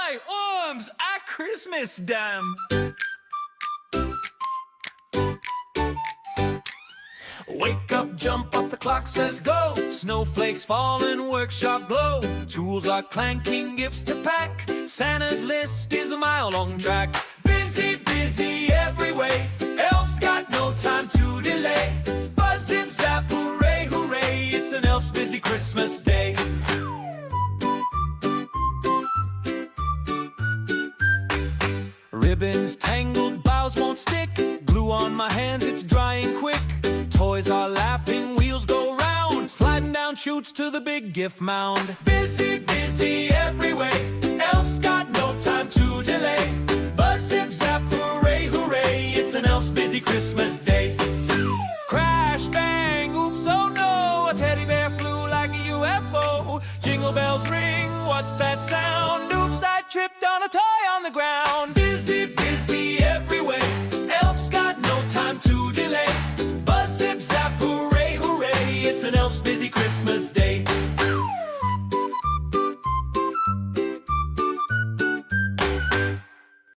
my arms at Christmas damn. Wake up, jump up, the clock says go. Snowflakes fall and workshop glow. Tools are clanking, gifts to pack. Santa's list is a mile-long track. Busy, busy every way. Elf's got no time to delay. Buzz, zip, zap, hooray, hooray. It's an elf's busy Christmas day. Ribbons tangled, bows won't stick. Glue on my hands, it's drying quick. Toys are laughing, wheels go round. Sliding down chutes to the big gift mound. Busy, busy every way. Elf's got no time to delay. Buzz, zip, zap, hooray, hooray. It's an elf's busy Christmas day. Crash, bang, oops, oh no. A teddy bear flew like a UFO. Jingle bells ring, what's that sound?